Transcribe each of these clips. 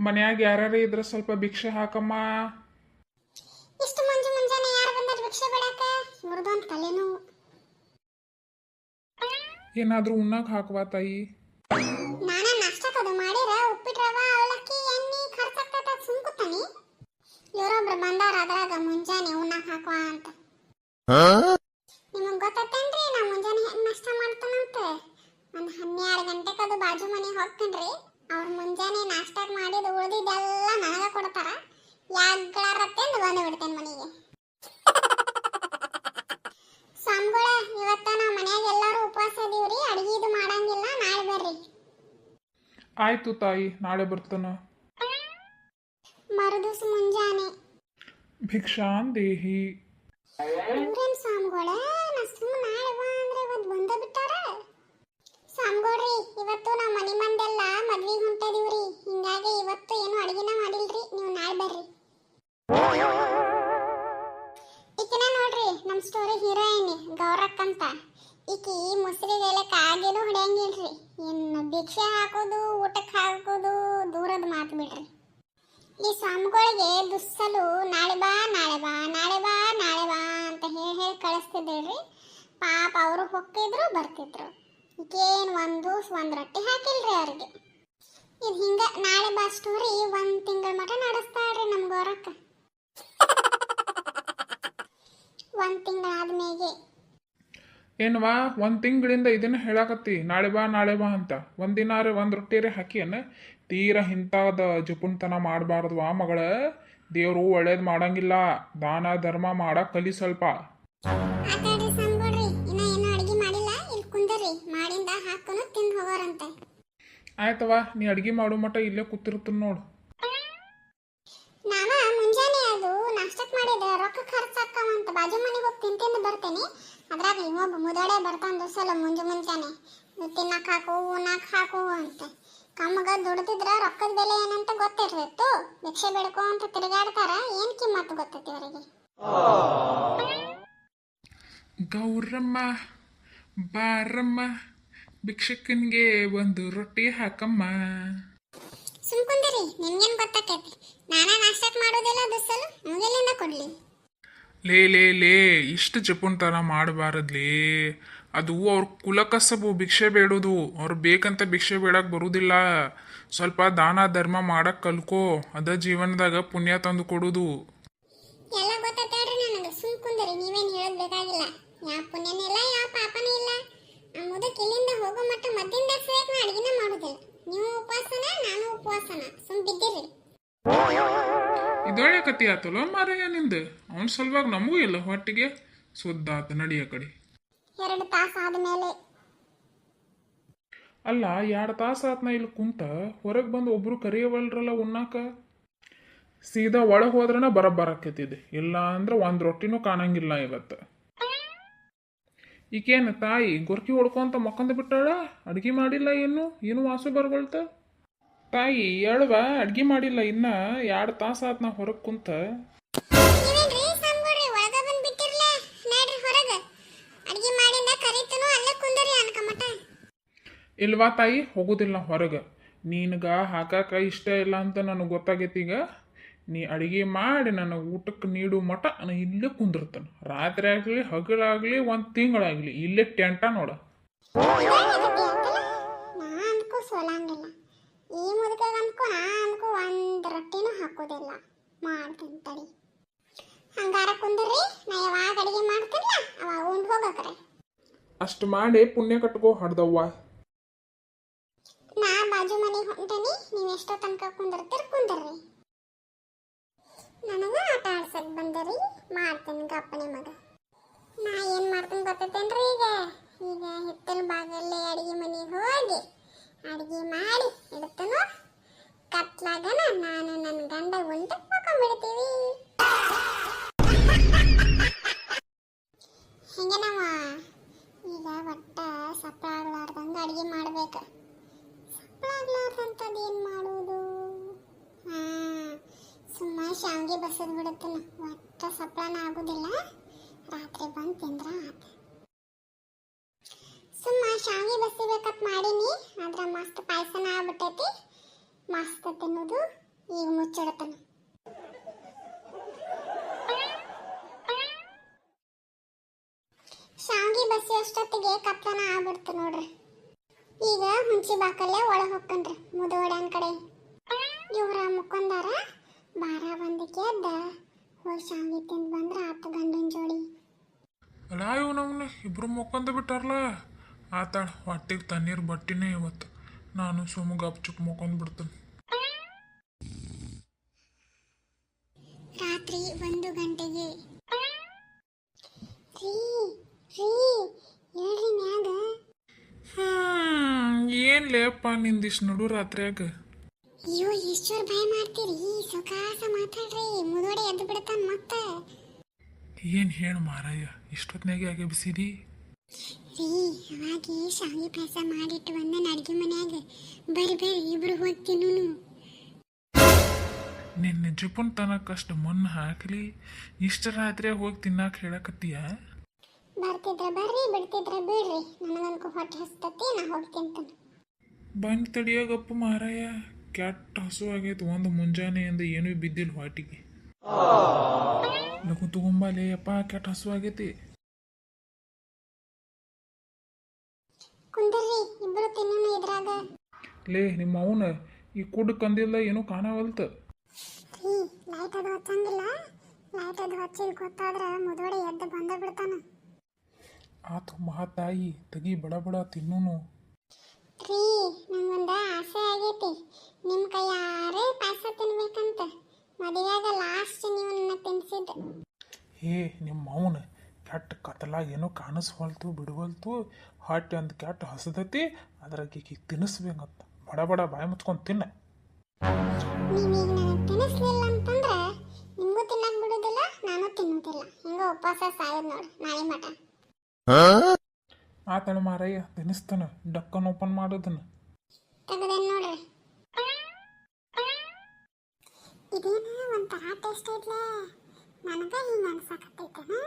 ಮನ್ಯಾಗ ಯಾರ್ಯಾರು ಇದ್ರೆ ಸ್ವಲ್ಪ ಭಿಕ್ಷೆ ಹಾಕಮ್ಮ. ಇಷ್ಟು ಮುಂಜಾನೆ ಯಾರು ಬಂದಾರ ಭಿಕ್ಷೆ ಬೇಡಾಕ? ಇವ್ರದೊಂದು ತಲೆನೋವು. ಏನಾದ್ರೂ ಉಣ್ಣಾಕ ಹಾಕವಾ ತಾಯಿ? ನಾನ ನಾಷ್ಟಕ್ಕದು ಮಾಡಿರ ಉಪ್ಪಿಟ್ಟು ರವ ಅವಲಕ್ಕಿ ಎಣ್ಣೆ ಖರ್ಚಾಗ್ತದ ಸುಮ್ಕುತ್ತಾನಿ. ಇವರೊಬ್ರು ಬಂದಾರ ಅದ್ರಾಗ ಮುಂಜಾನೆ ಉಣ್ಣಾಕ ಹಾಕುವ ಅಂತ. ನಿಮಗ್ ಗೊತ್ತೇನ್ರಿ ನಾ ಮುಂಜಾನೆ ಹೆಂಗ್ ನಾಷ್ಟ ಮಾಡ್ತಾನಂತ? ಒಂದು 12 ಗಂಟೆಗೆ ಅದು ಬಾಜು ಮನೆಗೆ ಹೋಗ್ತೇನ್ರಿ. ಅವ್ರು ಮುಂಜಾನೆ ನಾಷ್ಟಾಕ್ ಮಾಡಿದ ಉಳಿದಿದ್ದೆಲ್ಲ ನನಗ ಕೊಡ್ತಾರ. ಯಾಗ್ಗಳಾರತ್ತೆಂದು ಬಂದು ಬಿಡ್ತೇನೆ ಮನೆಗೆ. ಸ್ವಾಮಿಗಳ ಇವತ್ತ ನಾವು ಮನ್ಯಾಗ ಎಲ್ಲರೂ ಉಪವಾಸ ಇದೀವ್ರಿ. ಅಡಿಗೆ ಇದು ಮಾಡಂಗಿಲ್ಲ, ನಾಳೆ ಬರ್ರಿ. ಆಯ್ತು ತಾಯಿ, ನಾಳೆ ಬರ್ತಾನ. ಮರುದಿವ್ಸ ಮುಂಜಾನೆ ಭಿಕ್ಷಾನ್ ದೇಹಿ. ಇವ್ರೇನ್ ಸ್ವಾಮಿಗಳ ನಾ ಸುಮ್ಮ ನಾಳೆ ಬಾ ಅಂದ್ರೆ ಇವತ್ತು ಬಂದ ಬಿಟ್ಟಾರ. ಸ್ವಾಮಿಗಳ್ರಿ ಇವತ್ತು ನಾವು ಮನೆ ಮಂದೆಲ್ಲ ಮದ್ವಿಗೆ ಹೊಂಟಿದೀವ್ರಿ. ಹಿಂಗಾಗಿ ಇವತ್ತು ಏನು ಅಡಿಗೆನ ಮಾಡಿಲ್ರಿ. ನೀವು ನಾಳೆ ಬರ್ರಿ. ಈಕಿನ ನೋಡ್ರಿ ನಮ್ಮ ಸ್ಟೋರಿ ಹೀರೋಯಿನ್ ಗೌರಕ್ಕ ಅಂತ. ಈಕಿ ಮುಸ್ರಿಗೆಲ್ಲ ಕಾಗೇನು ಹೊಡೆಯಂಗಿಲ್ರಿ. ಇನ್ನು ಭಿಕ್ಷೆ ಹಾಕೋದು ಊಟಕ್ಕೆ ಹಾಕೋದು ದೂರದ ಮಾತು ಬಿಡ್ರಿ. ಈ ಸ್ವಾಮಿಗಳಿಗೆ ದುಸ್ಸಲು ನಾಳೆ ಬಾ ನಾಳೆ ಬಾ ನಾಳೆ ಬಾ ನಾಳೆ ಬಾ ಅಂತ ಹೇಳಿ ಕಳಿಸ್ತಿದ್ದೇಳ್ರಿ. ಪಾಪ ಅವರು ಹೊಕ್ಕಿದ್ರು ಬರ್ತಿದ್ರು. ಈಗೇನು ಒಂದು ರೊಟ್ಟಿ ಹಾಕಿಲ್ರಿ ಅವ್ರಿಗೆ. ಇದು ಹಿಂಗ ನಾಳೆ ಬಾ ಸ್ಟೋರಿ 1 ತಿಂಗಳ ಮಟ ನಡೆಸ್ತಾಳ್ರಿ ನಮ್ಮ ಗೌರಕ್ಕ. 1 ತಿಂಗಳ ಆದ್ಮೇಲೆ ಏನವಾ 1 ತಿಂಗಳಿಂದ ಇದನ್ನ ಹೇಳಾಕತ್ತಿ ನಾಳೆ ಬಾ ಅಂತ. ಒಂದಿನಾರ 1 ರೊಟ್ಟಿರೇ ಹಾಕಿಯನ್ನ. ತೀರಾ ಇಂಥದ ಜಪುನ್ತನ ಮಾಡಬಾರ್ದವಾ ಮಗಳ. ದೇವರು ಒಳ್ಳೇದು ಮಾಡಂಗಿಲ್ಲ. ದಾನ ಧರ್ಮ ಮಾಡಕ್ ಕಲಿ ಸ್ವಲ್ಪ. ಆತಾಡ್ರಿ ಸಂಗೊಳ್ರಿ, ಇನ್ನ ಏನು ಅಡಿಗೆ ಮಾಡಿಲ್ಲ. ಇಲ್ಲಿ ಕುಂದರ್ರಿ, ಮಾಡಿಂದ ಹಾಕೊಂಡು ತಿಂದು ಹೋಗೋರಂತೆ. ಆಯ್ತವಾ, ನೀ ಅಡ್ಗೆ ಮಾಡೋ ಮಟ ಇಲ್ಲೇ ಕೂತಿರ್ತೀನಿ ನೋಡು. ನಾವ ಮುಂಜಾನೆ ಅದು ನಾಷ್ಟಕ್ ಮಾಡಿದ ರೊಕ್ಕ ಖರ್ಚಾಕವಂತ ಬಾಜು ಮನೆಗೆ ಹೋಗಿ ತಿಂತಿಂದು ಬರ್ತೇನೆ. ಅದ್ರಾಗ ಇನ್ನೊಬ್ಬ ಮುದಡೆ ಬರ್ತಾನ ದೋಸಲ ಮುಂಜಾನೆ ತಿನ್ನಕ್ ಹಾಕು ಉಣ್ಣಾಕ್ ಹಾಕು ಅಂತ. ಕಮ್ಮಗ ದುಡ್ದಿದ್ರ ರೊಕ್ಕದ ಬೆಲೆ ಏನಂತ ಗೊತ್ತಿರ್ತಿತ್ತು. ಭಿಕ್ಷೆ ಬೇಡ್ಕೊ ಅಂತ ತಿರುಗಾಡ್ತಾರ. ಏನ್ ಕಿಮ್ಮತ್ತು ಗೊತ್ತೈತಿ ಅವರಿಗೆ. ಗೌರಮ್ಮ ಬಾರಮ್ಮ, ಭಿಕ್ಷಕನ್ಗೆ 1 ರೊಟ್ಟಿ ಹಾಕಮ್ಮ. ಸುಮ್ಕುಂದಿರಿ, ನಿಮ್ಗೇನ್ ಗೊತ್ತಾಕೈತಿ? ನಾನಾ ನಾಷ್ಟಕ್ ಮಾಡೋದಿಲ್ಲ ದೋಸಲು, ನಮಗೆಲ್ಲಿಂದ ಕೊಡ್ಲಿ? ಲೇ ಇಷ್ಟು ಜಪುನ್ತನ ಮಾಡಬಾರದ್ಲೇ. ಅದು ಅವ್ರ ಕುಲಕಸಬು ಭಿಕ್ಷೆ ಬೇಡೋದು. ಅವ್ರು ಬೇಕಂತ ಭಿಕ್ಷೆ ಬೇಡಕ್ಕೆ ಬರುವುದಿಲ್ಲ. ಸ್ವಲ್ಪ ದಾನ ಧರ್ಮ ಮಾಡಕ್ ಕಲ್ಕೋ. ಅದ ಜೀವನದಾಗ ಪುಣ್ಯ ತಂದು ಕೊಡುದು. ಎಲ್ಲ ಗೊತ್ತೈತೇಳ್ರಿ ನನಗೆ. ಸುಮ್ಕುಂದಿರಿ, ನೀವೇನು ಹೇಳೋದು ಬೇಕಾಗಿಲ್ಲ. ಯಾವ ಪುಣ್ಯನೂ ಇಲ್ಲ, ಯಾವ ಪಾಪನೂ ಇಲ್ಲ. ಆ ಮುದಕ್ ಇಲ್ಲಿಂದ ಹೋಗೋ ಮಟ್ಟ ಮದ್ದಿಂದ ಸೇಕ್ ನಾ ಅಡಿಗೆನ ಮಾಡೋದಿಲ್ಲ. ನೀವು ಉಪವಾಸನ, ನಾನು ಉಪವಾಸನ. ಸುಮ್ ಬಿದ್ದಿರಿ. ಇದೊಳ್ಳೆ ಕತಿ ಆತಲ್ಲ ಮಾರಯ್ಯ ನಿಂದ. ಅವನ ಸಲುವಾಗಿ ನಮಗೂ ಇಲ್ಲ ಹೊಟ್ಟಿಗೆ. ಸುದ್ದಾತ ನಡಿಯ ಕಡೆ. 2 ತಾಸು ಆದ್ಮೇಲೆ ಅಲ್ಲ, 2 ತಾಸು ಆತ್ನ ಇಲ್ಲಿ ಕುಂತ ಹೊರಗೆ ಬಂದು ಒಬ್ರು ಕರೆಯವಲ್ರಲ್ಲ ಉಣ್ಣಾಕ. ಸೀದಾ ಒಳಗೆ ಹೋದ್ರನ ಬರಬ್ಬರಾಕೈತಿದೆ. ಇಲ್ಲ ಅಂದ್ರೆ 1 ರೊಟ್ಟಿನೂ ಕಾಣಂಗಿಲ್ಲ ಇವತ್ತು. ಈಕೇನು ತಾಯಿ ಗೊರ್ಕಿ ಹೊಡ್ಕೊಂತ ಮಕ್ಕಂದ ಬಿಟ್ಟಾಳ? ಅಡ್ಗೆ ಮಾಡಿಲ್ಲ, ಏನು ವಾಸು ಬರ್ಕೊಳ್ತ. ತಾಯಿ ಹೇಳುವ, ಅಡ್ಗೆ ಮಾಡಿಲ್ಲ ಇನ್ನ. 2 ತಾಸು ಆತ್ ನಾ ಹೊರಗೆ ಕುಂತ. ನೀವೇನ್ರಿ ಸಂಗೊಳ್ರಿ ಒಳಗ ಬಂದು ಬಿಟ್ಟಿರ್ಲ? ನಡ್ರಿ ಹೊರಗ. ಅಡಿಗೆ ಮಾಡಿಂದ ಕರಿತನು ಅಲ್ಲೇ ಕುಂದರಿ ಅನ್ಕಮಟ. ಇಲ್ವಾ ತಾಯಿ, ಹೋಗುದಿಲ್ಲ ಹೊರಗೆ. ನೀನ್ಗ ಹಾಕಾಕ ಇಷ್ಟ ಇಲ್ಲ ಅಂತ ನನಗೆ ಗೊತ್ತಾಗೈತಿ. ಈಗ ನೀ ಅಡಿಗೆ ಮಾಡಿ ನನಗೆ ಊಟಕ್ಕೆ ನೀಡು ಮಟ ನಾ ಇಲ್ಲೇ ಕುಂದಿರ್ತಾನೆ. ರಾತ್ರಿ ಆಗಲಿ ಹಗಲಾಗಲಿ 1 ತಿಂಗಳಾಗಲಿ ಇಲ್ಲೇ ಟೆಂಟ ನೋಡ. ನಾ ಅಂದ್ಕೂ ಸೋಲಂಗಿಲ್ಲ. ಈ ಮುದುಕಾಗ ಅಂದ್ಕೂ ನಾ ಅಂದ್ಕೂ 1 ರೊಟ್ಟಿನೂ ಹಾಕೋದಿಲ್ಲ. ಮಾಡ್ತೀನಿ ತಡಿ. ಹಂಗಾರ ಕುಂದ್ರಿ, ನಾ ಯಾವಾಗ ಅಡಿಗೆ ಮಾಡ್ತಿರ್ಲ ಅವಾಗ ಉಂಡು ಹೋಗಕ್ರೆ. ಅಷ್ಟು ಮಾಡಿ ಪುಣ್ಯ ಕಟ್ಕೋ ಹಡ್ದವ್ವ. ನಾ ಬಾಜು ಮನೆಗೆ ಹೊಂಟೇನಿ. ನೀವು ಎಷ್ಟೋ ತನಕ ಕುಂದಿರ್ರಿ. ನನಗ ಆಟ ಆಡ್ಸಕ್ ಬಂದರಿ. ಮಾಡ್ತೀನಿ ಗಪ್ಪನೆ ಮಗ. ನಾ ಏನ್ ಮಾಡ್ತೀನಿ ಗೊತ್ತೈತೇನ್ರಿ? ಈಗ ಹಿತ್ತಲ ಬಾಗಲ್ಲೇ ಅಡಿಗೆ ಮನೆಗೆ ಹೋಗಿ ಅಡಿಗೆ ಮಾಡಿ ಇಡ್ತನು. ಕತ್ಲಾಗನ ನಾನು ನನ್ನ ಗಂಡ ಉಂಟು ಹಾಕೊಂಡ್ಬಿಡ್ತೀವಿ. ಹಿಂಗೆ ನಾವು ಈಗ ಒಟ್ಟ ಸಪ್ಪಳ ಆಗ್ಲಾರ್ದಂಗ ಅಡಿಗೆ ಮಾಡ್ಬೇಕು. ಸಪ್ಪಳ ಆಗ್ಲಾರ್ದಂಥದ್ದು ಏನು ಮಾಡೋದು? ಸುಮ್ಮ ಶಾವಿಗೆ ಬಸದ್ ಬಿಡುತ್ತನ. ಒಟ್ಟ ಸಪ್ಪಳನ ಆಗುದಿಲ್ಲ. ರಾತ್ರಿ ಬಂದು ತಿಂದ್ರ ಆತ. ಸುಮ್ಮ ಶಾವಿಗೆ ಬಸಿಬೇಕತ್ ಮಾಡೀನಿ. ಆದ್ರ ಮಸ್ತ್ ಪಾಯಸನ ಆಗ್ಬಿಟ್ಟೈತಿ. ಮಸ್ತ್ ತಿನ್ನೋದು. ಈಗ ಮುಚ್ಚಿಡತಾನ. ಶಾಂಗಿ ಬಸ್ಸಿ ಅಷ್ಟೊತ್ತಿಗೆ ಕತ್ತನ ಆಗ್ಬಿಡ್ತು ನೋಡ್ರಿ. ಈಗ ಹುಂಚಿ ಬಾಕಲ್ಲೇ ಒಳಗೆ ಹೊಕ್ಕನ್ರಿ ಮುದೋಡ್ಯಾನ ಕಡೆ. ಇವ್ರ ಮುಕ್ಕೊಂದಾರ, ಬಾರ ಬಂದಕ್ಕೆ ಎದ್ದ ಹೋಗಿ ಶಾಂಗಿ ತಿಂದು ಬಂದ್ರ ಆತ ಗಂಡನ ಜೋಡಿ. ಅಲ್ಲ ಇವು ನಮ್ಮನ್ನ ಇಬ್ರು ಮುಕ್ಕೊಂತ ಬಿಟ್ಟಾರಲ್ಲ. ಆತಾಳ ಹೊಟ್ಟಿಗೆ ತಣ್ಣೀರು ಬಟ್ಟಿನೇ ಇವತ್ತು. ನಾನು ಸುಮ್ಮ ಗಪ್ ಚುಪ್ ಮುಕ್ಕೊಂಡ್ ಬಿಡ್ತೇನೆ. ರಾತ್ರಿ 1 ಗಂಟೆಗೆ. ರೀ ರೀ ಹೇಳ್ರಿ ಮ್ಯಾಗ. ಏನ್ ಲೇಪ್ಪ ನಿಂದಿಷ್ಟು ನಡು ರಾತ್ರಿಯಾಗ. ಅಯ್ಯೋ ಈಶ್ವರ್ ಭಯ ಮಾಡ್ತೀರಿ, ಸುಖಾಸ ಮಾತಾಡ್ರಿ, ಮುದೋಡೆ ಎದ್ದು ಬಿಡ್ತಾನ ಮತ್ತ. ಏನ್ ಹೇಳು ಮಾರಾಯ, ಇಷ್ಟೊತ್ನಾಗೆ ಆಗಿ ಬಿಸಿದಿ. ರೀ ಅವಾಗೆ ಶಾವಿಗೆ ಪಾಯಸ ಮಾಡಿಟ್ಟು ಬಂದನ ಅಡ್ಗೆ ಮನ್ಯಾಗ. ಬರ್ರಿ ಇಬ್ರು ಹೋಗಿ ತಿನ್ನೋನು. ನಿನ್ನ ಜಿಪುನ್ ತನಕಷ್ಟು ಮಣ್ಣು ಹಾಕಲಿ ಇಷ್ಟ ರಾತ್ರಿಯಾಗ ಹೋಗಿ ತಿನ್ನಾಕ ಹೇಳಕತ್ತೀಯ. ಬರ್ತಿದ್ರ ಬರ್ರಿ, ಬಿಡ್ತಿದ್ರ ಬಿಡ್ರಿ, ನನಗನ್ಕೊ ಹೊಟ್ಟೆ ಹಸ್ತತಿ, ನಾ ಹೋಗಿ ತಿಂತಾನೆ. ಬಂದು ತಡಿಯೋಗಪ್ಪ ಮಾರಾಯ, ಕೆಟ್ಟ ಹಸು ಆಗೈತೆ. ಒಂದು ಮುಂಜಾನೆಯಿಂದ ಏನೂ ಬಿದ್ದಿಲ್ಲ ಹೊಟ್ಟಿಗೆ. ಲಘು ತಗೊಂಬಲೇ ಅಪ್ಪ, ಕೆಟ್ಟ ಹಸು ಆಗೈತಿ. ಕುಂದರ್ರಿ ಇಬ್ರು ತಿನ್ನೋನು ಇದ್ರಾಗ. ಲೇ ನಿಮ್ಮ ಅವನ ಈ ಕುಡ್ ಕಂದಿಲ್ಲ ಏನೂ ಕಾಣವಲ್ತ. ರೀ ಲೈಟ್ ಅದು ಹಚ್ಚಂಗಿಲ್ಲ, ಲೈಟ್ ಅದು ಹಚ್ಚಿದ್ ಗೊತ್ತಾದ್ರ ಮುದೋಡೆ ಎದ್ದು ಬಂದ ಬಿಡ್ತಾನ. ಆತು ಮಹಾತಾಯಿ, ತಗಿ ಬಡ ಬಡ ತಿನ್ನೋನು. ರೀ ನಂಗೊಂದ ಆಸೆ ಆಗೈತಿ, ನಿಮ್ಮ ಕೈಯಾರೆ ಪಾಯಸ ತಿನ್ಬೇಕಂತ. ಮದುವೆಯಾಗ ಲಾಸ್ಟ್ ನೀವು ನನ್ನ ತಿನ್ಸಿದ್ದು. ಹೇ ನಿಮ್ಮ ಅವನ ಕೆಟ್ಟ ಕತ್ತಲಾಗ ಏನೋ ಕಾಣಿಸ್ವಲ್ತು ಬಿಡುವಲ್ತು. ಹೊಟ್ಟೆ ಒಂದು ಕೆಟ್ಟ ಹಸದತಿ, ಅದ್ರಾಗ ತಿನ್ನಿಸ್ಬೇಕಂತ. ಬಡ ಬಡ ಬಾಯಿ ಮುಚ್ಕೊಂಡು ತಿನ್ನ. ನೀವೀಗ ನನಗೆ ತಿನ್ನಿಸ್ಲಿಲ್ಲ ಅಂತಂದ್ರೆ ನಿಮಗೂ ತಿನ್ನಕ್ ಬಿಡೋದಿಲ್ಲ, ನಾನು ತಿನ್ನೋದಿಲ್ಲ. ಹಿಂಗ ಉಪವಾಸ ಸಾಯೋದು ನೋಡಿ ನಾಳೆ ಮಟ. ಆತಳ ಮಾರಯ್ಯ, ತಿನ್ನಿಸ್ತಾನ. ಡಕ್ಕನ್ ಓಪನ್ ಮಾಡೋದನ್ನ ತೆಗದೇನು ನೋಡ್ರಿ. ಇದೇನ ಒಂಥರ ಟೇಸ್ಟ್ ಐತ್ಲೆ, ನನಗ ಹಿಂಗ ಅನ್ಸಕತ್ತೈತೆ.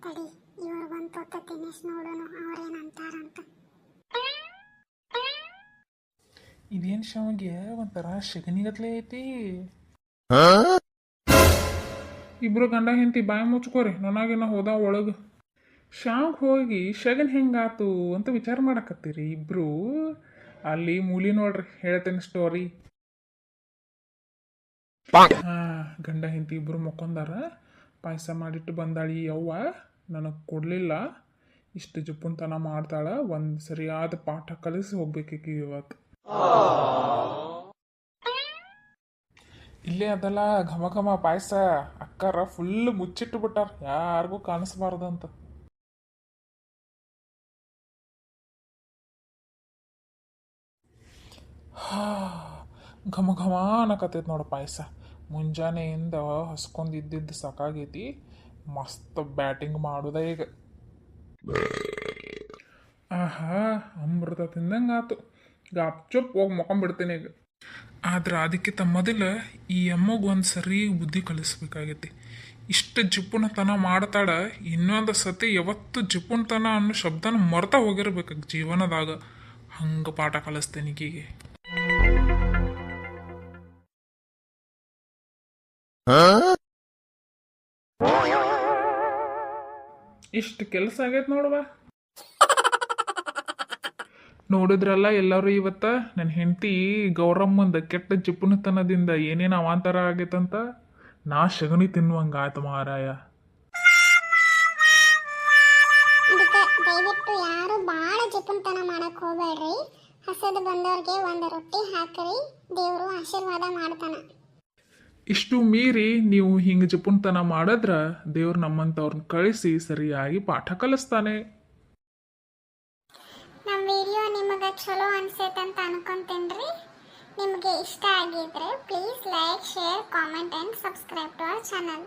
ತಡಿ ಇವ್ರು ಬಂದು ತೊತ್ತ ತಿನ್ನಿಸ್ ನೋಡೋಣ ಅವ್ರೇನಂತಾರಂತ. ಇದೇನು ಶಾವಿಗೆ ಒಂಥರ ಶಗನಿಗತ್ಲೆ ಐತಿ. ಇಬ್ರು ಗಂಡ ಹೆಂಡತಿ ಬಾಯಿ ಮುಚ್ಕೋರಿ, ನನಗೇನ ಹೋದ ಒಳಗೆ. ಶಾವ್ಗೆ ಹೋಗಿ ಶಗನ್ ಹೆಂಗಾತು ಅಂತ ವಿಚಾರ ಮಾಡಕತ್ತೀರಿ ಇಬ್ರು. ಅಲ್ಲಿ ಮೂಲಿ ನೋಡ್ರಿ, ಹೇಳ್ತೇನೆ ಸ್ಟೋರಿ. ಗಂಡ ಹೆಂಡತಿ ಇಬ್ರು ಮಕ್ಕೊಂದಾರ. ಪಾಯಸ ಮಾಡಿಟ್ಟು ಬಂದಾಳಿ ಯವ್ವ, ನನಗೆ ಕೊಡಲಿಲ್ಲ. ಇಷ್ಟು ಜುಪ್ಪುನ್ತನ ಮಾಡ್ತಾಳ. ಒಂದು ಸರಿಯಾದ ಪಾಠ ಕಲಿಸಿ ಹೋಗ್ಬೇಕೀಗ ಇವತ್ತು. ಇಲ್ಲೇ ಅದಲ್ಲ ಘಮ ಘಮ ಪಾಯಸ. ಅಕ್ಕಾರ ಫುಲ್ ಮುಚ್ಚಿಟ್ಟು ಬಿಟ್ಟಾರ, ಯಾರಿಗೂ ಕಾಣಿಸ್ಬಾರ್ದಂತ. ಘಮ ಘಮ ಅನ್ನಕತ್ತೈತಿ ನೋಡು ಪಾಯಸ. ಮುಂಜಾನೆಯಿಂದ ಹಸ್ಕೊಂಡಿದ್ದಿದ್ದು ಸಾಕಾಗೈತಿ. ಮಸ್ತ್ ಬ್ಯಾಟಿಂಗ್ ಮಾಡೋದ ಈಗ. ಆಹಾ ಅಮೃತ ತಿಂದಂಗೆ ಆತು. ಗಾಪ್ ಚುಪ್ ಹೋಗಿ ಮೊಕೊಂಬಿಡ್ತೀನಿ ಈಗ. ಆದ್ರೆ ಅದಕ್ಕಿಂತ ಮೊದಲು ಈ ಅಮ್ಮಗೆ ಒಂದು ಸರಿ ಬುದ್ಧಿ ಕಲಿಸ್ಬೇಕಾಗೈತಿ. ಇಷ್ಟು ಜಿಪುಣತನ ಮಾಡ್ತಾಳ, ಇನ್ನೊಂದು ಸತಿ ಯಾವತ್ತು ಜಿಪುಣತನ ಅನ್ನೋ ಶಬ್ದನ ಮರ್ತಾ ಹೋಗಿರ್ಬೇಕು ಜೀವನದಾಗ. ಹಂಗೆ ಪಾಠ ಕಲಿಸ್ತೇನೆ ಈಗೀಗೆ. ಇಷ್ಟು ಕೆಲಸ ಆಗೈತೆ ನೋಡುವ. ನೋಡಿದ್ರಲ್ಲ ಎಲ್ಲರೂ ಇವತ್ತ ನನ್ನ ಹೆಂಡತಿ ಗೌರಮ್ಮಂದ ಕೆಟ್ಟ ಜಿಪುಣತನದಿಂದ ಏನೇನು ಅವಾಂತರ ಆಗೈತಂತ. ನಾ ಶಗನಿ ತಿನ್ನುವಂಗಾಯ್ತು ಮಾರಾಯ. ಅದಕ್ಕೆ ದಯವಿಟ್ಟು ಯಾರು ಭಾಳ ಜಿಪುಣತನ ಮಾಡಕ್ ಹೋಗ್ಬೇಡ್ರಿ. ಹಸದು ಬಂದವ್ರಿಗೆ ಒಂದು ರೊಟ್ಟಿ ಹಾಕ್ರಿ, ದೇವರು ಆಶೀರ್ವಾದ ಮಾಡ್ತಾನ. ಇಷ್ಟು ಮೀರಿ ನೀವು ಹಿಂಗೆ ಜಿಪುಣತನ ಮಾಡಿದ್ರ ದೇವ್ರು ನಮ್ಮಂಥವ್ರನ್ನ ಕಳಿಸಿ ಸರಿಯಾಗಿ ಪಾಠ ಕಲಿಸ್ತಾನೆ. ನಮ್ಮ ವಿಡಿಯೋ ನಿಮಗೆ ಚಲೋ ಅನ್ಸೈತೆ ಅಂತ ಅನ್ಕೊಂತೇನ್ರಿ. ನಿಮಗೆ ಇಷ್ಟ ಆಗಿದ್ರೆ please like, share, comment and subscribe to our channel.